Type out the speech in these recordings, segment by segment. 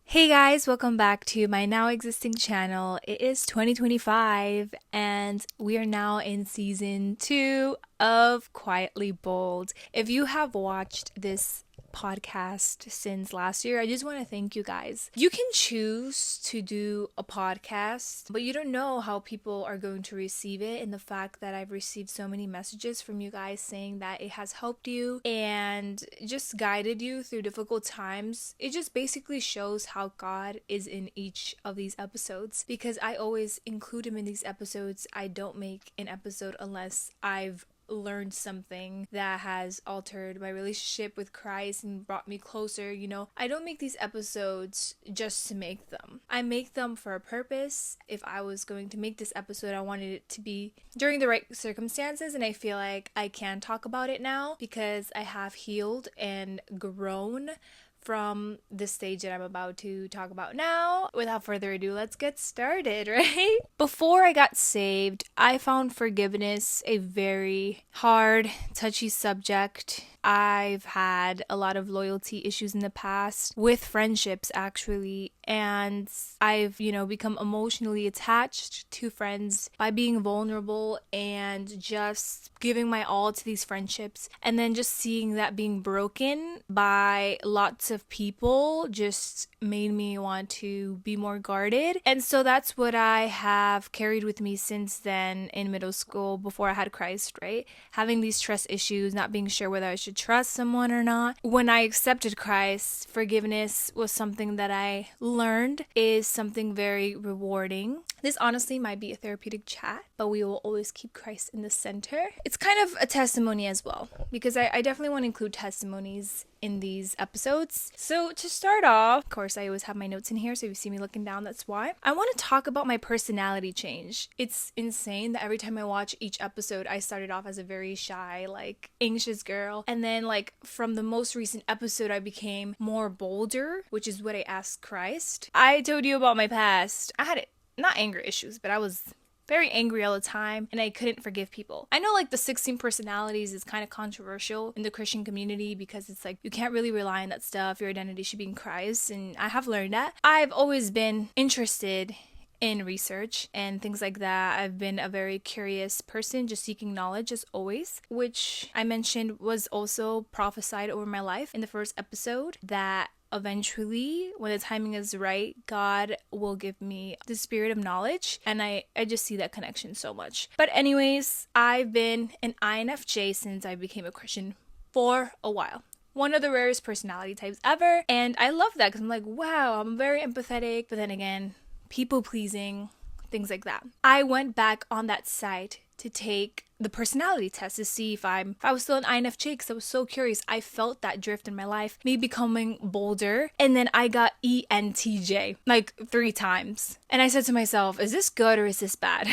Hey guys, welcome back to my now existing channel. It is 2025 and we are now in season 2 of Quietly Bold. If you have watched this podcast since last year, I just want to thank you guys. You can choose to do a podcast, but you don't know how people are going to receive it. And the fact that I've received so many messages from you guys saying that it has helped you and just guided you through difficult times, it just basically shows how God is in each of these episodes, because I always include him in these episodes. I don't make an episode unless I've learned something that has altered my relationship with Christ and brought me closer. I don't make these episodes just to make them. I make them for a purpose. If I was going to make this episode, I wanted it to be during the right circumstances, and I feel like I can talk about it now because I have healed and grown from the stage that I'm about to talk about now. Without further ado, let's get started, right? Before I got saved, I found forgiveness a very hard, touchy subject. I've had a lot of loyalty issues in the past with friendships, actually, and I've, become emotionally attached to friends by being vulnerable and just giving my all to these friendships, and then just seeing that being broken by lots of people just made me want to be more guarded. And so that's what I have carried with me since then in middle school, before I had Christ, right? Having these trust issues, not being sure whether I should trust someone or not. When I accepted Christ, forgiveness was something that I learned is something very rewarding. This honestly might be a therapeutic chat, but we will always keep Christ in the center. It's kind of a testimony as well, because I definitely want to include testimonies in these episodes. So to start off, of course, I always have my notes in here, so if you see me looking down, that's why. I want to talk about my personality change. It's insane that every time I watch each episode, I started off as a very shy, anxious girl, and then from the most recent episode, I became more bolder, which is what I asked Christ. I told you about my past. I had not anger issues, but I was very angry all the time, and I couldn't forgive people. I know the 16 personalities is kind of controversial in the Christian community, because it's you can't really rely on that stuff. Your identity should be in Christ, and I have learned that. I've always been interested in research and things like that. I've been a very curious person, just seeking knowledge as always, which I mentioned was also prophesied over my life in the first episode, that eventually, when the timing is right, God will give me the spirit of knowledge, and I just see that connection so much. But anyways, I've been an INFJ since I became a Christian for a while. One of the rarest personality types ever, and I love that because I'm wow, I'm very empathetic, but then again, people pleasing, things like that. I went back on that site to take the personality test to see if I was still an INFJ, because I was so curious. I felt that drift in my life, me becoming bolder, and then I got ENTJ 3 times. And I said to myself, is this good or is this bad?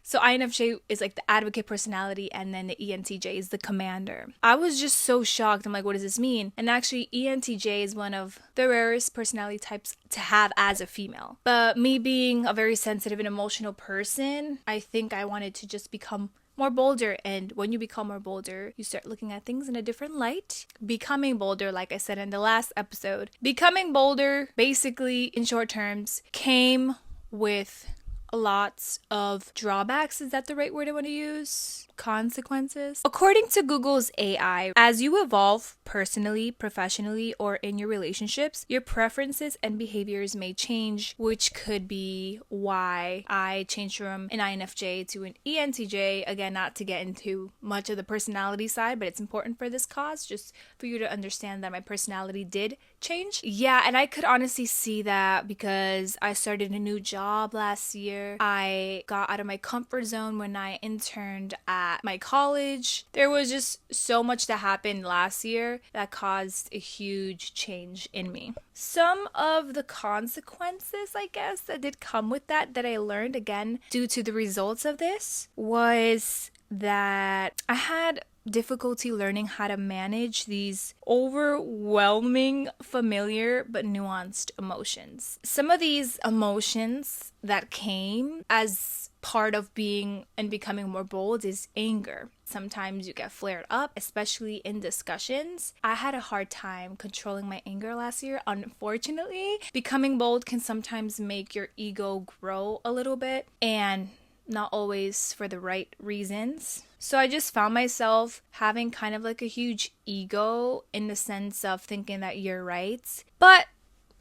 So INFJ is the advocate personality, and then the ENTJ is the commander. I was just so shocked. I'm what does this mean? And actually, ENTJ is one of the rarest personality types to have as a female. But me being a very sensitive and emotional person, I think I wanted to just become more bolder. And when you become more bolder, you start looking at things in a different light. Becoming bolder, like I said in the last episode, becoming bolder, basically in short terms, came with lots of drawbacks. Is that the right word I want to use? Consequences. According to Google's AI, as you evolve personally, professionally, or in your relationships, your preferences and behaviors may change, which could be why I changed from an INFJ to an ENTJ. Again, not to get into much of the personality side, but it's important for this cause, just for you to understand that my personality did change. Yeah, and I could honestly see that because I started a new job last year. I got out of my comfort zone when I interned at my college. There was just so much that happened last year that caused a huge change in me. Some of the consequences, I guess, that did come with that I learned, again, due to the results of this, was that I had difficulty learning how to manage these overwhelming, familiar, but nuanced emotions. Some of these emotions that came as part of being and becoming more bold is anger. Sometimes you get flared up, especially in discussions. I had a hard time controlling my anger last year. Unfortunately, becoming bold can sometimes make your ego grow a little bit, and not always for the right reasons. So I just found myself having kind of like a huge ego in the sense of thinking that you're right. But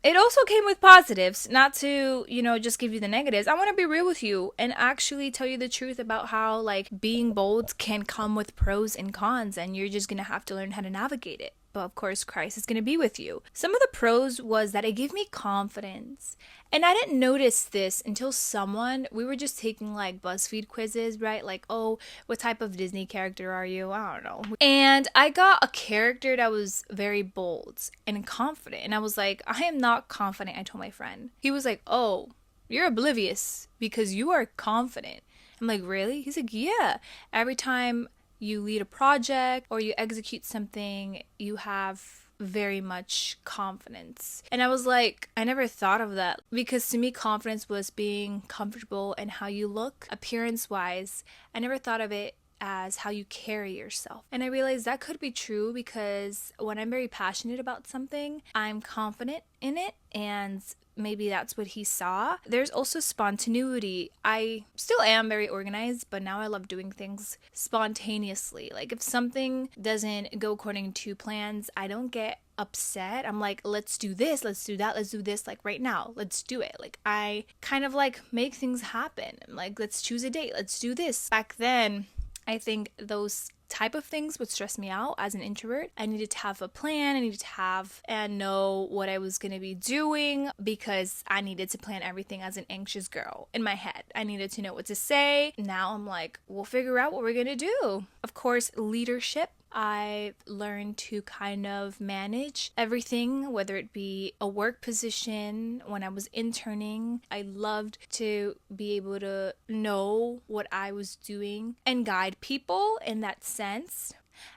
it also came with positives, not to, just give you the negatives. I want to be real with you and actually tell you the truth about how, like, being bold can come with pros and cons, and you're just going to have to learn how to navigate it. But of course, Christ is going to be with you. Some of the pros was that it gave me confidence. And I didn't notice this until we were just taking like BuzzFeed quizzes, right? Like, oh, what type of Disney character are you? I don't know. And I got a character that was very bold and confident. And I was like, I am not confident, I told my friend. He was like, oh, you're oblivious because you are confident. I'm like, really? He's like, yeah. Every time you lead a project or you execute something, you have very much confidence. And I was like, I never thought of that, because to me, confidence was being comfortable in how you look, appearance wise. I never thought of it as how you carry yourself. And I realized that could be true, because when I'm very passionate about something, I'm confident in it, and maybe that's what he saw. There's also spontaneity. I still am very organized, but now I love doing things spontaneously. Like if something doesn't go according to plans, I don't get upset. I'm like, let's do this, let's do that, let's do this, like right now, let's do it. Like I kind of like make things happen. Like, let's choose a date, let's do this. Back then, I think those type of things would stress me out as an introvert. I needed to have a plan. I needed to have and know what I was going to be doing, because I needed to plan everything as an anxious girl in my head. I needed to know what to say. Now I'm like, we'll figure out what we're going to do. Of course, leadership. I learned to kind of manage everything, whether it be a work position. When I was interning, I loved to be able to know what I was doing and guide people in that sense.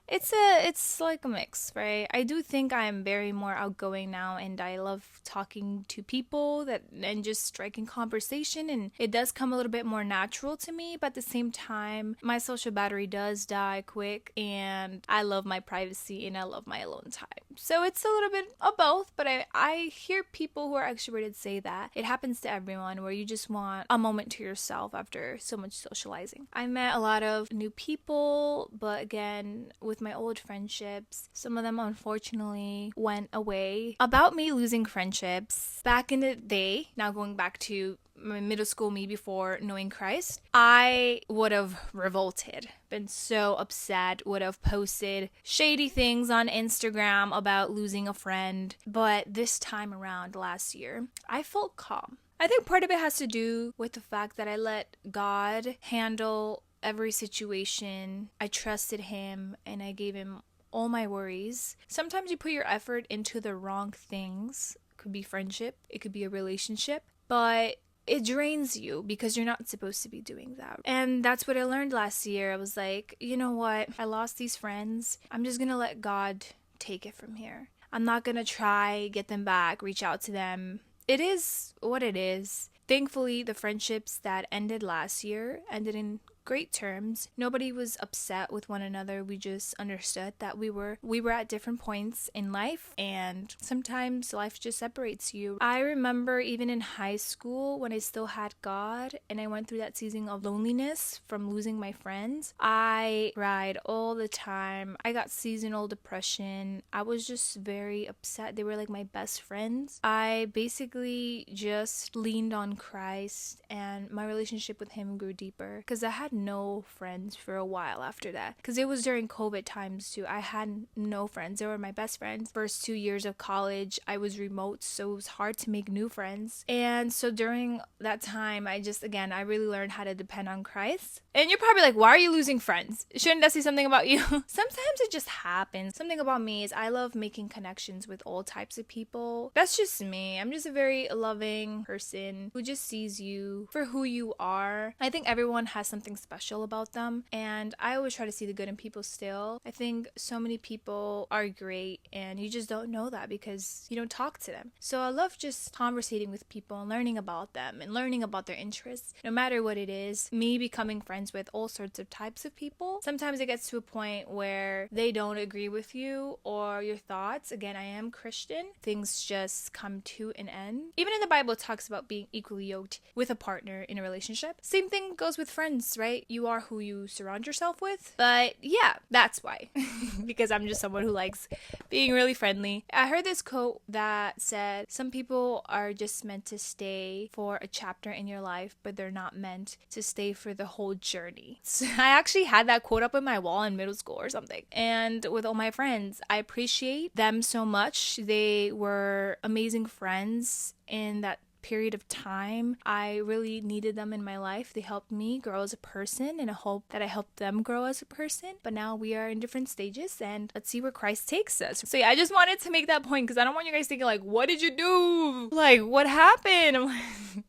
It's like a mix, right? I do think I'm very more outgoing now, and I love talking to people and just striking conversation, and it does come a little bit more natural to me. But at the same time, my social battery does die quick, and I love my privacy and I love my alone time. So it's a little bit of both, but I hear people who are extroverted say that it happens to everyone, where you just want a moment to yourself after so much socializing. I met a lot of new people, but again, with my old friendships, some of them unfortunately went away. About me losing friendships, back in the day, now going back to my middle school me before knowing Christ, I would have revolted, been so upset, would have posted shady things on Instagram about losing a friend. But this time around last year, I felt calm. I think part of it has to do with the fact that I let God handle every situation. I trusted him and I gave him all my worries. Sometimes you put your effort into the wrong things. It could be friendship, it could be a relationship, but it drains you because you're not supposed to be doing that. And that's what I learned last year. I was like, you know what? I lost these friends. I'm just gonna let God take it from here. I'm not gonna try get them back, reach out to them. It is what it is. Thankfully, the friendships that ended last year ended in great terms. Nobody was upset with one another. We just understood that we were at different points in life, and sometimes life just separates you. I remember even in high school when I still had God and I went through that season of loneliness from losing my friends. I cried all the time. I got seasonal depression. I was just very upset. They were like my best friends. I basically just leaned on Christ, and my relationship with him grew deeper, because I had no friends for a while after that, because it was during COVID times too. I had no friends. They were my best friends. First 2 years of college, I was remote, so it was hard to make new friends. And so during that time, I really learned how to depend on Christ. And you're probably like, why are you losing friends? Shouldn't that say something about you? Sometimes it just happens. Something about me is I love making connections with all types of people. That's just me. I'm just a very loving person who just sees you for who you are. I think everyone has something special about them. And I always try to see the good in people still. I think so many people are great and you just don't know that because you don't talk to them. So I love just conversating with people and learning about them and learning about their interests, no matter what it is. Me becoming friends with all sorts of types of people. Sometimes it gets to a point where they don't agree with you or your thoughts. Again, I am Christian. Things just come to an end. Even in the Bible, it talks about being equally yoked with a partner in a relationship. Same thing goes with friends, right? You are who you surround yourself with. But yeah, that's why. Because I'm just someone who likes being really friendly. I heard this quote that said, some people are just meant to stay for a chapter in your life, but they're not meant to stay for the whole journey. So I actually had that quote up on my wall in middle school or something. And with all my friends, I appreciate them so much. They were amazing friends in that period of time. I really needed them in my life. They helped me grow as a person, and I hope that I helped them grow as a person. But now we are in different stages, and let's see where Christ takes us. So yeah, I just wanted to make that point because I don't want you guys thinking like, what did you do? Like, what happened? I'm like,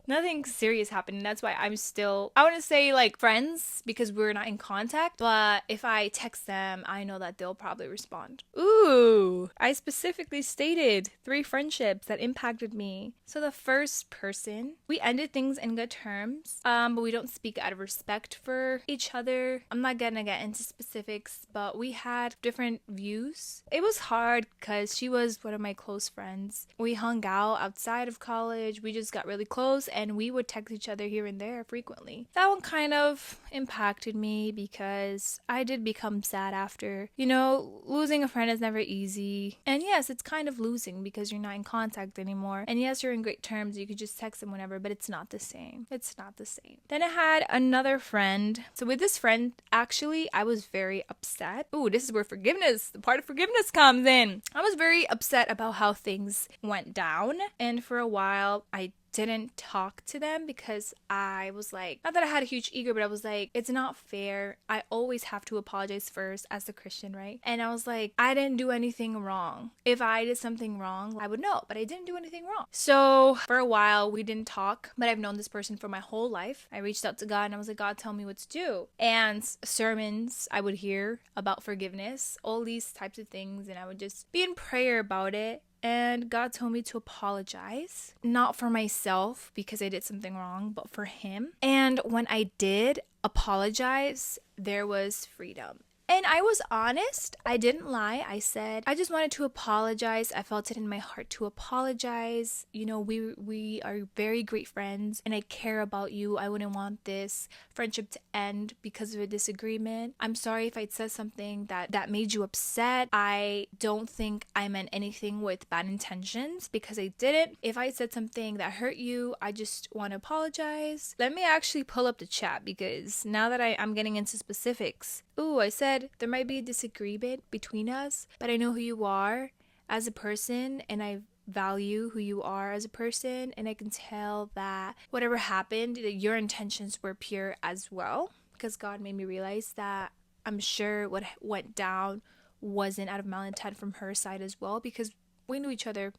nothing serious happened. And that's why I'm still, I want to say like friends because we're not in contact. But if I text them, I know that they'll probably respond. Ooh, I specifically stated 3 friendships that impacted me. So the first person, we ended things in good terms, but we don't speak out of respect for each other. I'm not gonna get into specifics, but we had different views. It was hard because she was one of my close friends. We hung out outside of college. We just got really close and we would text each other here and there frequently. That one kind of impacted me because I did become sad after. You know, losing a friend is never easy. And yes, it's kind of losing because you're not in contact anymore. And yes, you're in great terms. You could just text them whenever, but it's not the same. It's not the same. Then I had another friend. So with this friend, actually, I was very upset. Ooh, this is where forgiveness, the part of forgiveness comes in. I was very upset about how things went down. And for a while, I didn't talk to them because I was like, not that I had a huge ego, but I was like, it's not fair. I always have to apologize first as the Christian, right? And I was like, I didn't do anything wrong. If I did something wrong, I would know, but I didn't do anything wrong. So for a while, we didn't talk, but I've known this person for my whole life. I reached out to God and I was like, God, tell me what to do. And sermons I would hear about forgiveness, all these types of things, and I would just be in prayer about it. And God told me to apologize, not for myself because I did something wrong, but for him. And when I did apologize, there was freedom. And I was honest. I didn't lie. I said, I just wanted to apologize. I felt it in my heart to apologize. You know, we are very great friends and I care about you. I wouldn't want this friendship to end because of a disagreement. I'm sorry if I said something that made you upset. I don't think I meant anything with bad intentions because I didn't. If I said something that hurt you, I just want to apologize. Let me actually pull up the chat because now that I'm getting into specifics. Ooh, I said there might be a disagreement between us, but I know who you are as a person and I value who you are as a person, and I can tell that whatever happened, that your intentions were pure as well, because God made me realize that I'm sure what went down wasn't out of malintent from her side as well, because we knew each other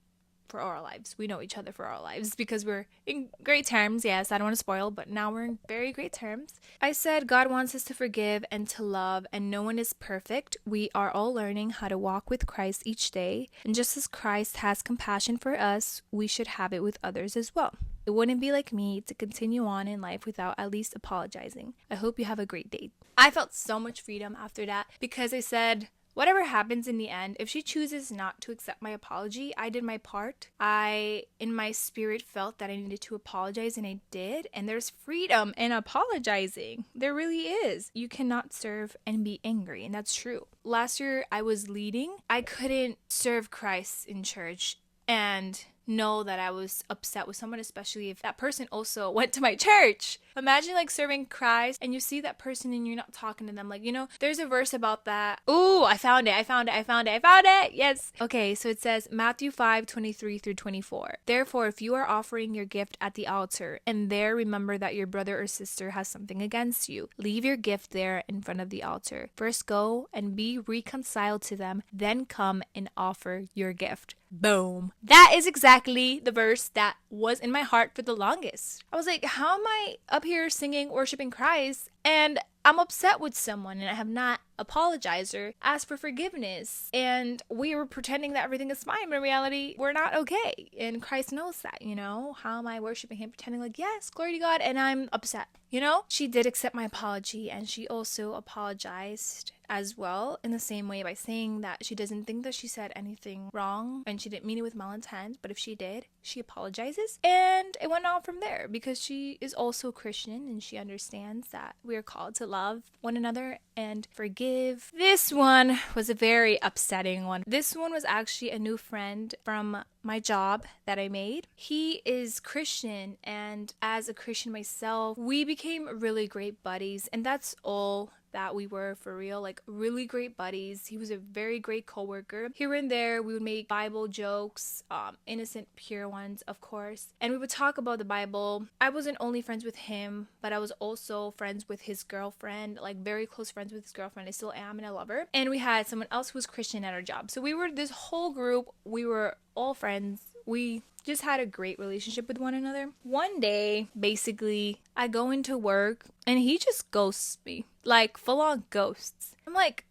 for our lives. We know each other for our lives because we're in great terms. Yes, I don't want to spoil, but now we're in very great terms. I said God wants us to forgive and to love, and no one is perfect. We are all learning how to walk with Christ each day, and just as Christ has compassion for us, we should have it with others as well. It wouldn't be like me to continue on in life without at least apologizing. I hope you have a great day. I felt so much freedom after that because I said, whatever happens in the end, if she chooses not to accept my apology, I did my part. I, in my spirit, felt that I needed to apologize, and I did. And there's freedom in apologizing. There really is. You cannot serve and be angry, and that's true. Last year, I was leading. I couldn't serve Christ in church and know that I was upset with someone, especially if that person also went to my church. Imagine like serving Christ and you see that person and you're not talking to them. Like, you know, there's a verse about that. Ooh, I found it. Yes. Okay, so it says Matthew 5:23-24. Therefore, if you are offering your gift at the altar and there remember that your brother or sister has something against you, leave your gift there in front of the altar. First go and be reconciled to them, then come and offer your gift. Boom. That is exactly the verse that was in my heart for the longest. I was like, how am I up here singing, worshiping Christ, and I'm upset with someone and I have not apologized or asked for forgiveness? And we were pretending that everything is fine, but in reality, we're not okay. And Christ knows that, you know? How am I worshiping him, pretending like, yes, glory to God, and I'm upset, you know? She did accept my apology, and she also apologized as well in the same way by saying that she doesn't think that she said anything wrong and she didn't mean it with malintent, but if she did, she apologizes. And it went on from there because she is also Christian and she understands that we are called to love one another and forgive. This one was a very upsetting one. This one was actually a new friend from my job that I made. He is Christian, and as a Christian myself, we became really great buddies, and that's all that we were for real, like really great buddies. He was a very great coworker. Here and there, we would make Bible jokes, innocent, pure ones, of course, and we would talk about the Bible. I wasn't only friends with him, but I was also friends with his girlfriend, like very close friends with his girlfriend. I still am, and I love her. And we had someone else who was Christian at our job. So we were this whole group. We were all friends. We just had a great relationship with one another. One day, basically, I go into work and he just ghosts me, like full on ghosts. I'm like,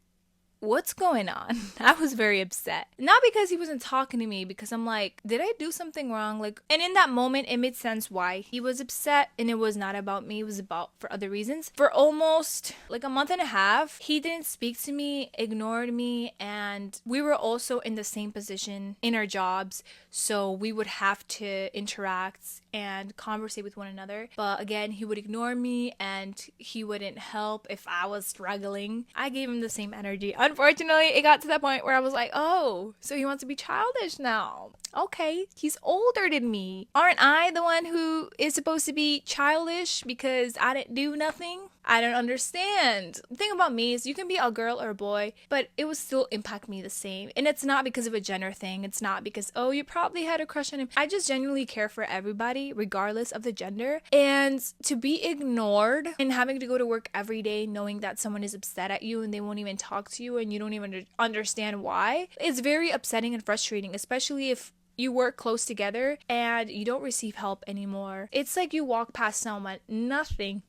what's going on? I was very upset. Not because he wasn't talking to me, because I'm like, did I do something wrong? Like, and in that moment, it made sense why he was upset, and it was not about me. It was about for other reasons. For almost like a month and a half, he didn't speak to me, ignored me, and we were also in the same position in our jobs, so we would have to interact and conversate with one another. But again, he would ignore me and he wouldn't help if I was struggling. I gave him the same energy. Unfortunately, it got to that point where I was like, oh, so he wants to be childish now. Okay, he's older than me. Aren't I the one who is supposed to be childish because I didn't do nothing? I don't understand. The thing about me is you can be a girl or a boy, but it would still impact me the same. And it's not because of a gender thing. It's not because, oh, you probably had a crush on him. I just genuinely care for everybody, regardless of the gender. And to be ignored and having to go to work every day knowing that someone is upset at you and they won't even talk to you and you don't even understand why, it's very upsetting and frustrating, especially if you work close together and you don't receive help anymore. It's like you walk past someone, nothing,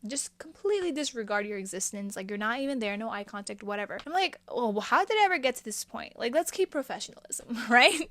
just completely disregard your existence, like you're not even there, no eye contact, whatever. I'm like, oh, how did I ever get to this point? Like, let's keep professionalism, right?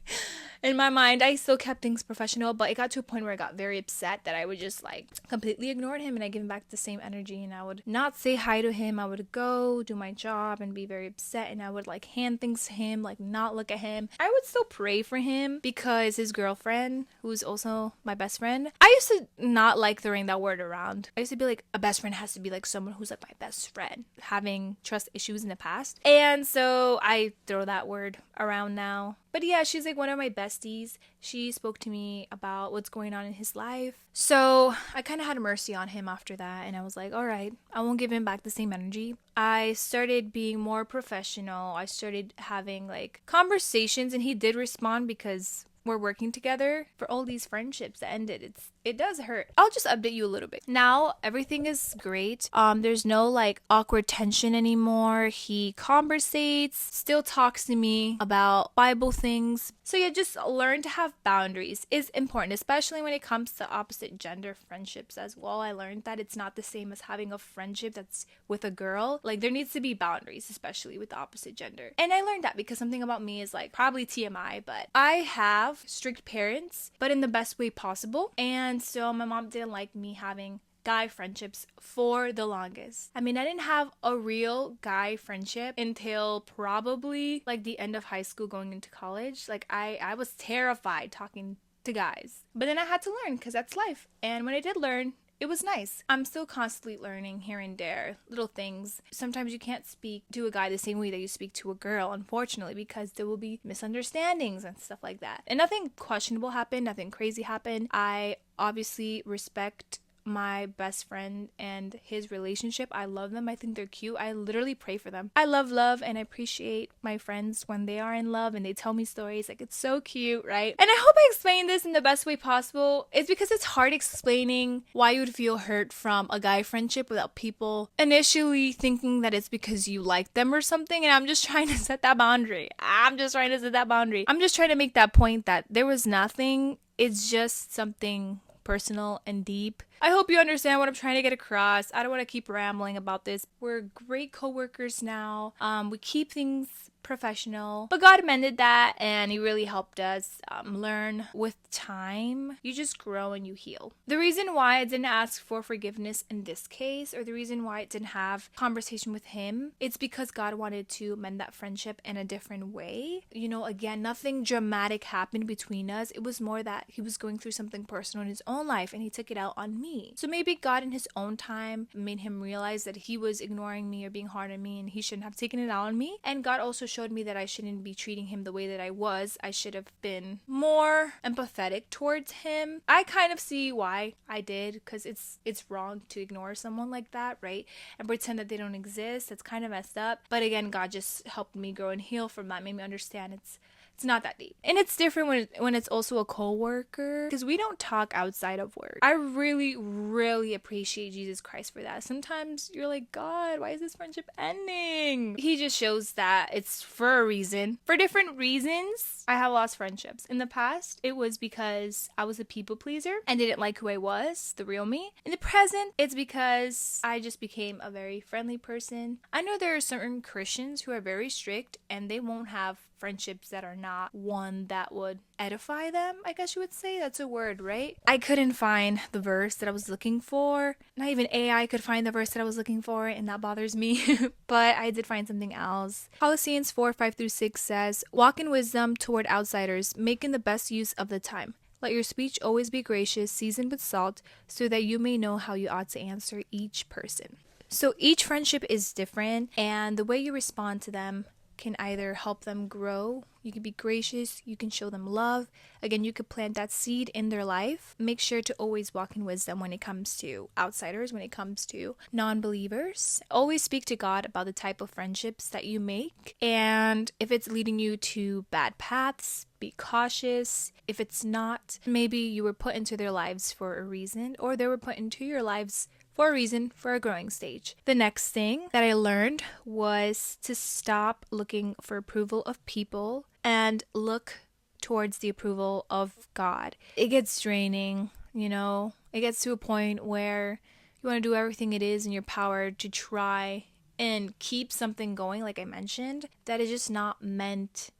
In my mind, I still kept things professional, but it got to a point where I got very upset that I would just like completely ignore him, and I give him back the same energy, and I would not say hi to him. I would go do my job and be very upset, and I would like hand things to him, like not look at him. I would still pray for him because his girlfriend, who's also my best friend, I used to not like throwing that word around. I used to be like, a best friend has to be like someone who's like my best friend, having trust issues in the past. And so I throw that word around now. But yeah, she's like one of my besties. She spoke to me about what's going on in his life. So I kind of had mercy on him after that. And I was like, all right, I won't give him back the same energy. I started being more professional. I started having like conversations, and he did respond because we're working together. For all these friendships that ended, it does hurt. I'll just update you a little bit. Now everything is great. There's no like awkward tension anymore. He conversates, still talks to me about Bible things. So yeah, just learn to have boundaries is important, especially when it comes to opposite gender friendships as well. I learned that it's not the same as having a friendship that's with a girl. Like, there needs to be boundaries, especially with the opposite gender. And I learned that because something about me is like probably TMI, but I have strict parents, but in the best way possible. And so my mom didn't like me having guy friendships for the longest. I mean, I didn't have a real guy friendship until probably like the end of high school going into college. Like I was terrified talking to guys. But then I had to learn because that's life. And when I did learn, it was nice. I'm still constantly learning here and there, little things. Sometimes you can't speak to a guy the same way that you speak to a girl, unfortunately, because there will be misunderstandings and stuff like that. And nothing questionable happened, nothing crazy happened. I obviously respect my best friend and his relationship. I love them. I think they're cute. I literally pray for them. I love and I appreciate my friends when they are in love and they tell me stories. Like, it's so cute, right? And I hope I explained this in the best way possible. It's because it's hard explaining why you would feel hurt from a guy friendship without people initially thinking that it's because you like them or something. And I'm just trying to set that boundary. I'm just trying to make that point that there was nothing. It's just something personal and deep. I hope you understand what I'm trying to get across. I don't want to keep rambling about this. We're great coworkers now. We keep things professional, but God amended that and he really helped us learn with time. You just grow and you heal. The reason why I didn't ask for forgiveness in this case, or the reason why I didn't have conversation with him, it's because God wanted to mend that friendship in a different way. You know, again, nothing dramatic happened between us. It was more that he was going through something personal in his own life and he took it out on me. So maybe God in his own time made him realize that he was ignoring me or being hard on me and he shouldn't have taken it out on me. And God also showed me that I shouldn't be treating him the way that I was. I should have been more empathetic towards him. I kind of see why I did, because it's wrong to ignore someone like that, right? And pretend that they don't exist. That's kind of messed up. But again, God just helped me grow and heal from that, made me understand it's not that deep. And it's different when it's also a coworker, because we don't talk outside of work. I really appreciate Jesus Christ for that. Sometimes you're like, God, why is this friendship ending? He just shows that it's for a reason. For different reasons, I have lost friendships. In the past, it was because I was a people pleaser and didn't like who I was, the real me. In the present, it's because I just became a very friendly person. I know there are certain Christians who are very strict and they won't have friendships that are not one that would edify them, I guess you would say. That's a word, right? I couldn't find the verse that I was looking for. Not even AI could find the verse that I was looking for, and that bothers me. But I did find something else. Colossians 4:5-6 says, "Walk in wisdom toward outsiders, making the best use of the time. Let your speech always be gracious, seasoned with salt, so that you may know how you ought to answer each person." So each friendship is different, and the way you respond to them can either help them grow. You can be gracious, you can show them love. Again, you could plant that seed in their life. Make sure to always walk in wisdom when it comes to outsiders, when it comes to non-believers. Always speak to God about the type of friendships that you make. And if it's leading you to bad paths, be cautious. If it's not, maybe you were put into their lives for a reason, or they were put into your lives for a reason, for a growing stage. The next thing that I learned was to stop looking for approval of people and look towards the approval of God. It gets draining, you know. It gets to a point where you want to do everything it is in your power to try and keep something going, like I mentioned, that is just not meant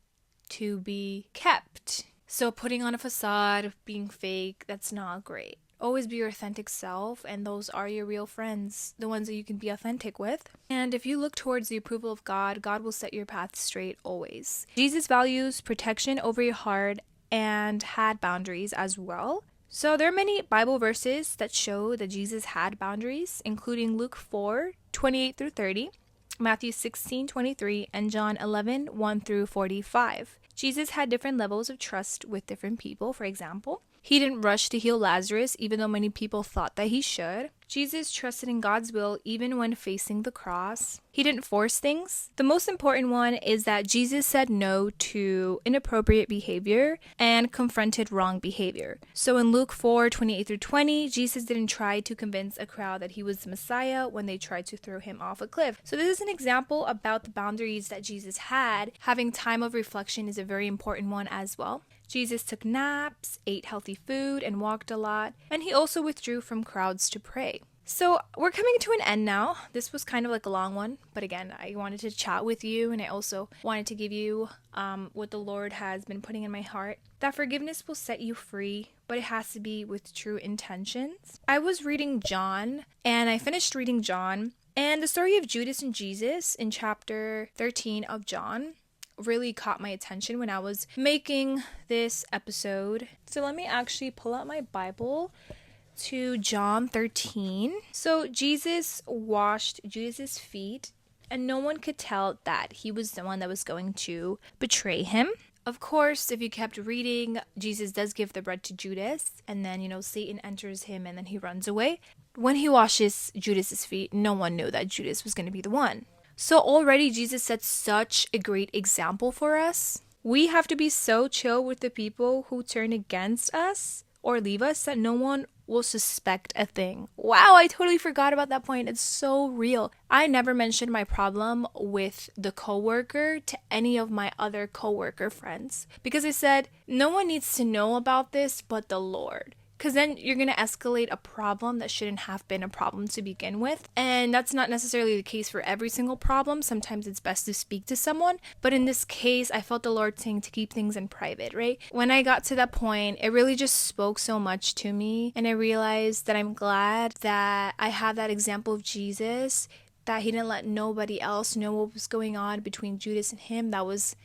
to be kept. So putting on a facade, being fake, that's not great. Always be your authentic self, and those are your real friends, the ones that you can be authentic with. And if you look towards the approval of God, God will set your path straight always. Jesus values protection over your heart and had boundaries as well. So there are many Bible verses that show that Jesus had boundaries, including Luke 4:28-30, Matthew 16:23, and John 11:1-45. Jesus had different levels of trust with different people. For example, he didn't rush to heal Lazarus, even though many people thought that he should. Jesus trusted in God's will even when facing the cross. He didn't force things. The most important one is that Jesus said no to inappropriate behavior and confronted wrong behavior. So in Luke 4:28-20, Jesus didn't try to convince a crowd that he was the Messiah when they tried to throw him off a cliff. So this is an example about the boundaries that Jesus had. Having time of reflection is a very important one as well. Jesus took naps, ate healthy food, and walked a lot, and he also withdrew from crowds to pray. So we're coming to an end now. This was kind of like a long one, but again, I wanted to chat with you, and I also wanted to give you what the Lord has been putting in my heart. That forgiveness will set you free, but it has to be with true intentions. I was reading John, and I finished reading John, and the story of Judas and Jesus in chapter 13 of John really caught my attention when I was making this episode. So let me actually pull out my Bible to John 13. So Jesus washed Judas' feet, and no one could tell that he was the one that was going to betray him. Of course, if you kept reading, Jesus does give the bread to Judas, and then, Satan enters him and then he runs away. When he washes Judas's feet, no one knew that Judas was going to be the one. So already Jesus set such a great example for us. We have to be so chill with the people who turn against us or leave us that no one will suspect a thing. Wow, I totally forgot about that point. It's so real. I never mentioned my problem with the coworker to any of my other coworker friends because I said, no one needs to know about this but the Lord. Because then you're going to escalate a problem that shouldn't have been a problem to begin with. And that's not necessarily the case for every single problem. Sometimes it's best to speak to someone. But in this case, I felt the Lord saying to keep things in private, right? When I got to that point, it really just spoke so much to me. And I realized that I'm glad that I have that example of Jesus, that he didn't let nobody else know what was going on between Judas and him. That was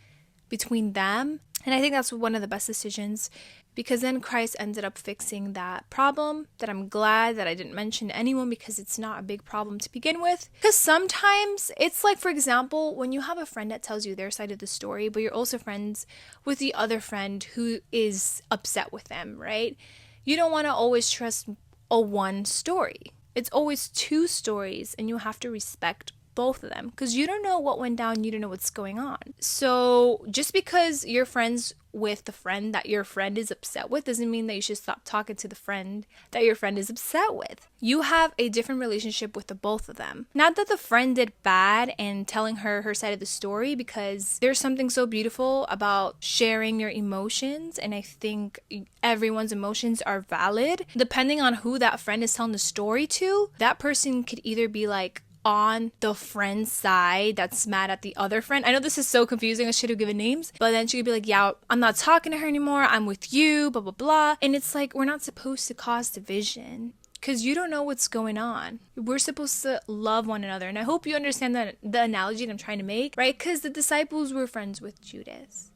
between them. And I think that's one of the best decisions, because then Christ ended up fixing that problem that I'm glad that I didn't mention to anyone, because it's not a big problem to begin with. Because sometimes it's like, for example, when you have a friend that tells you their side of the story, but you're also friends with the other friend who is upset with them, right? You don't want to always trust a one story. It's always two stories, and you have to respect both of them, because you don't know what went down, you don't know what's going on. So just because you're friends with the friend that your friend is upset with doesn't mean that you should stop talking to the friend that your friend is upset with. You have a different relationship with the both of them. Not that the friend did bad and telling her side of the story, because there's something so beautiful about sharing your emotions, and I think everyone's emotions are valid. Depending on who that friend is telling the story to, that person could either be like on the friend's side that's mad at the other friend. I know this is so confusing, I should have given names, but then she could be like, yeah, I'm not talking to her anymore, I'm with you, blah blah blah. And it's like, we're not supposed to cause division, because you don't know what's going on. We're supposed to love one another. And I hope you understand that the analogy that I'm trying to make, right? Because the disciples were friends with Judas,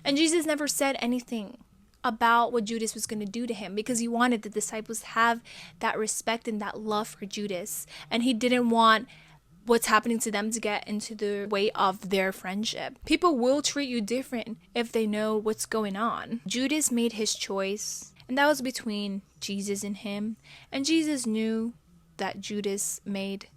and Jesus never said anything about what Judas was going to do to him, because he wanted the disciples to have that respect and that love for Judas, and he didn't want what's happening to them to get into the way of their friendship. People will treat you different if they know what's going on. Judas made his choice, and that was between Jesus and him, and Jesus knew that Judas made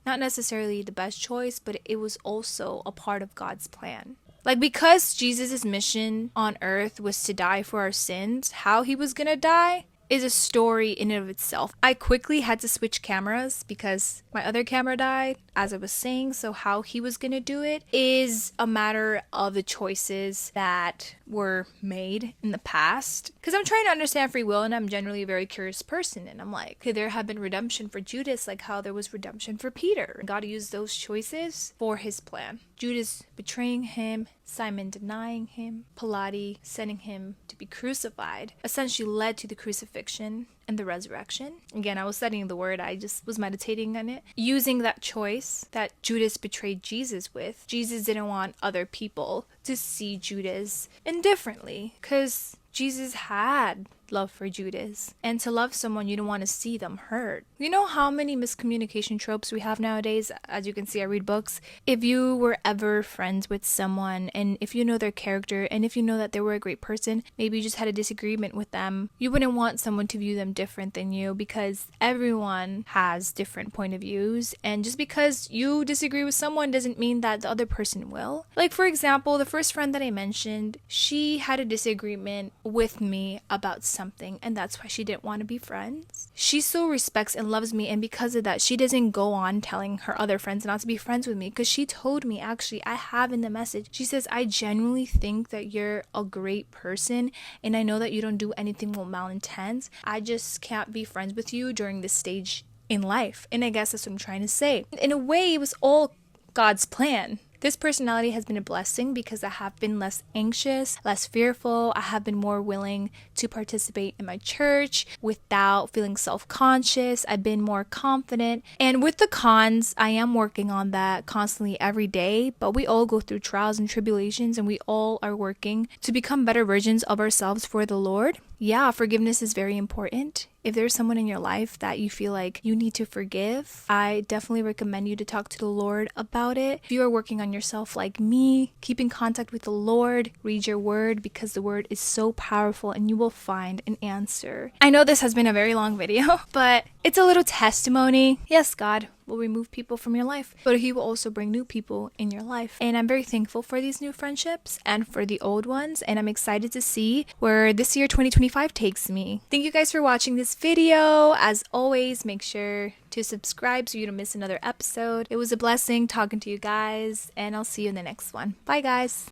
not necessarily the best choice, but it was also a part of God's plan. Like, because Jesus' mission on earth was to die for our sins, how he was gonna die is a story in and of itself. I quickly had to switch cameras because my other camera died, as I was saying, so how he was gonna do it is a matter of the choices that were made in the past. Because I'm trying to understand free will, and I'm generally a very curious person, and I'm like, could there have been redemption for Judas like how there was redemption for Peter? God used those choices for his plan. Judas betraying him, Simon denying him, Pilate sending him to be crucified, essentially led to the crucifixion and the resurrection. Again, I was studying the word, I just was meditating on it. Using that choice that Judas betrayed Jesus with, Jesus didn't want other people to see Judas indifferently, because Jesus had love for Judas, and to love someone you don't want to see them hurt. You know how many miscommunication tropes we have nowadays? As you can see, I read books. If you were ever friends with someone, and if you know their character, and if you know that they were a great person, maybe you just had a disagreement with them, you wouldn't want someone to view them different than you, because everyone has different point of views, and just because you disagree with someone doesn't mean that the other person will. Like, for example, the first friend that I mentioned, she had a disagreement with me about something, and that's why she didn't want to be friends. She still respects and loves me, and because of that, she doesn't go on telling her other friends not to be friends with me, because she told me, actually, I have in the message, she says, I genuinely think that you're a great person, and I know that you don't do anything with malintent. I just can't be friends with you during this stage in life. And I guess that's what I'm trying to say. In a way, it was all God's plan. This personality has been a blessing, because I have been less anxious, less fearful. I have been more willing to participate in my church without feeling self-conscious. I've been more confident. And with the cons, I am working on that constantly every day. But we all go through trials and tribulations, and we all are working to become better versions of ourselves for the Lord. Yeah, forgiveness is very important. if there's someone in your life that you feel like you need to forgive, I definitely recommend you to talk to the Lord about it. If you are working on yourself like me, keep in contact with the Lord, read your word, because the word is so powerful and you will find an answer. I know this has been a very long video, but it's a little testimony. Yes, God will remove people from your life, but he will also bring new people in your life. And I'm very thankful for these new friendships and for the old ones, and I'm excited to see where this year 2025 takes me. Thank you guys for watching this video. As always, make sure to subscribe so you don't miss another episode. It was a blessing talking to you guys, and I'll see you in the next one. Bye guys.